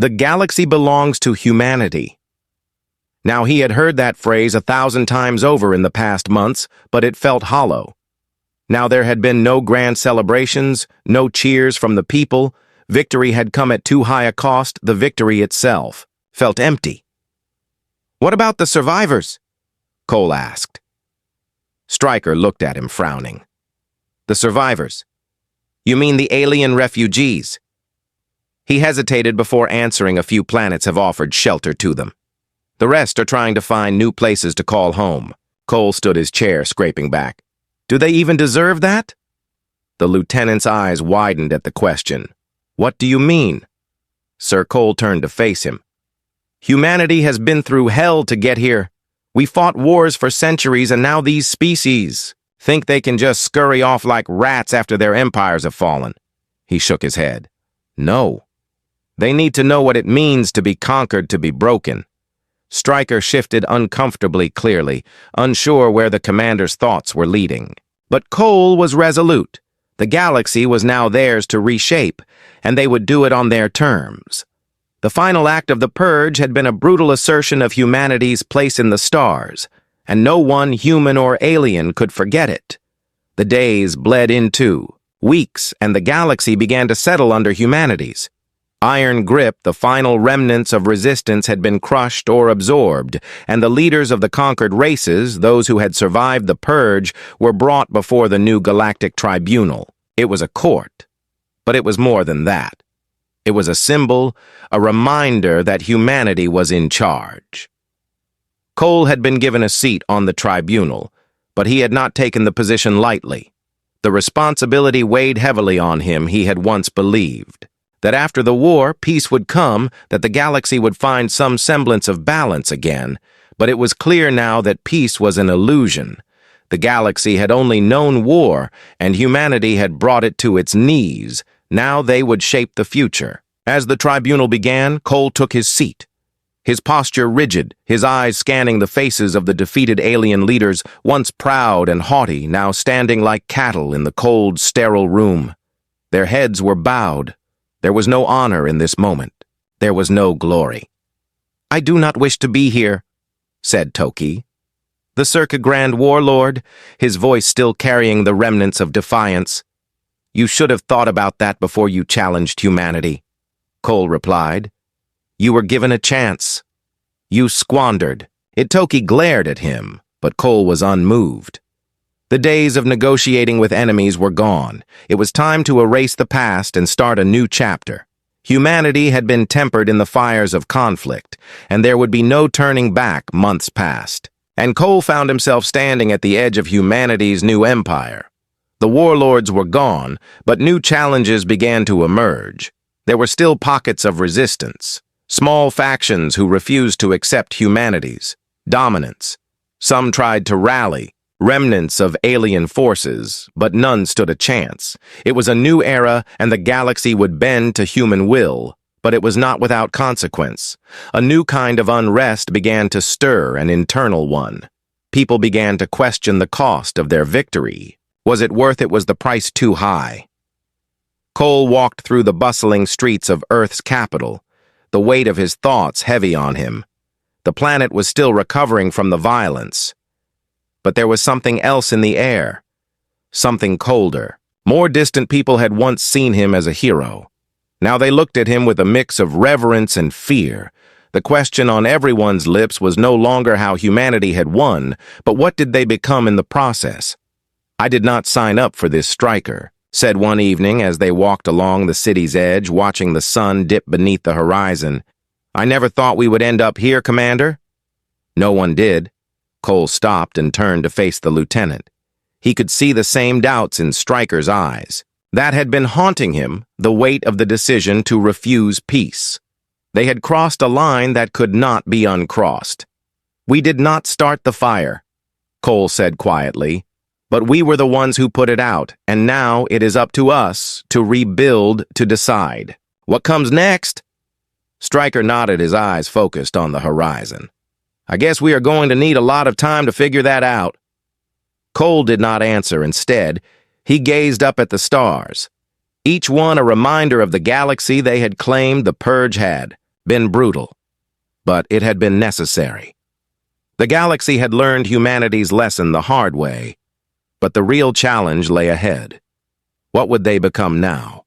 The galaxy belongs to humanity. Now, he had heard that phrase 1,000 times over in the past months, but it felt hollow. Now there had been no grand celebrations, no cheers from the people. Victory had come at too high a cost. The victory itself felt empty. "What about the survivors?" Cole asked. Stryker looked at him, frowning. "The survivors? You mean the alien refugees?" He hesitated before answering. A few planets have offered shelter to them. The rest are trying to find new places to call home. Cole stood his chair, scraping back. "Do they even deserve that?" The lieutenant's eyes widened at the question. "What do you mean?" Sir Cole turned to face him. "Humanity has been through hell to get here. We fought wars for centuries, and now these species think they can just scurry off like rats after their empires have fallen." He shook his head. "No. They need to know what it means to be conquered, to be broken." Stryker shifted uncomfortably clearly, unsure where the commander's thoughts were leading. But Cole was resolute. The galaxy was now theirs to reshape, and they would do it on their terms. The final act of the purge had been a brutal assertion of humanity's place in the stars, and no one, human or alien, could forget it. The days bled into weeks, and the galaxy began to settle under humanity's iron grip. The final remnants of resistance had been crushed or absorbed, and the leaders of the conquered races, those who had survived the purge, were brought before the new Galactic Tribunal. It was a court, but it was more than that. It was a symbol, a reminder that humanity was in charge. Cole had been given a seat on the tribunal, but he had not taken the position lightly. The responsibility weighed heavily on him. He had once believed that after the war, peace would come, that the galaxy would find some semblance of balance again, but it was clear now that peace was an illusion. The galaxy had only known war, and humanity had brought it to its knees. Now they would shape the future. As the tribunal began, Cole took his seat. His posture rigid, his eyes scanning the faces of the defeated alien leaders, once proud and haughty, now standing like cattle in the cold, sterile room. Their heads were bowed. There was no honor in this moment. There was no glory. "I do not wish to be here," said Toki. The Circa Grand Warlord, his voice still carrying the remnants of defiance. "You should have thought about that before you challenged humanity," Cole replied. "You were given a chance. You squandered it." Toki glared at him, but Cole was unmoved. The days of negotiating with enemies were gone. It was time to erase the past and start a new chapter. Humanity had been tempered in the fires of conflict, and there would be no turning back. Months passed, and Cole found himself standing at the edge of humanity's new empire. The warlords were gone, but new challenges began to emerge. There were still pockets of resistance, small factions who refused to accept humanity's dominance. Some tried to rally, remnants of alien forces, but none stood a chance. It was a new era, and the galaxy would bend to human will, but it was not without consequence. A new kind of unrest began to stir, an internal one. People began to question the cost of their victory. Was it worth it? Was the price too high? Cole walked through the bustling streets of Earth's capital, the weight of his thoughts heavy on him. The planet was still recovering from the violence. But there was something else in the air, something colder. More distant people had once seen him as a hero. Now they looked at him with a mix of reverence and fear. The question on everyone's lips was no longer how humanity had won, but what did they become in the process? "I did not sign up for this, Stryker," said one evening as they walked along the city's edge, watching the sun dip beneath the horizon. "I never thought we would end up here, Commander." No one did. Cole stopped and turned to face the lieutenant. He could see the same doubts in Stryker's eyes. That had been haunting him, the weight of the decision to refuse peace. They had crossed a line that could not be uncrossed. "We did not start the fire," Cole said quietly, "but we were the ones who put it out, and now it is up to us to rebuild, to decide. What comes next?" Stryker nodded, his eyes focused on the horizon. "I guess we are going to need a lot of time to figure that out." Cole did not answer. Instead, he gazed up at the stars, each one a reminder of the galaxy they had claimed the purge had. been brutal, but it had been necessary. The galaxy had learned humanity's lesson the hard way, but the real challenge lay ahead. What would they become now?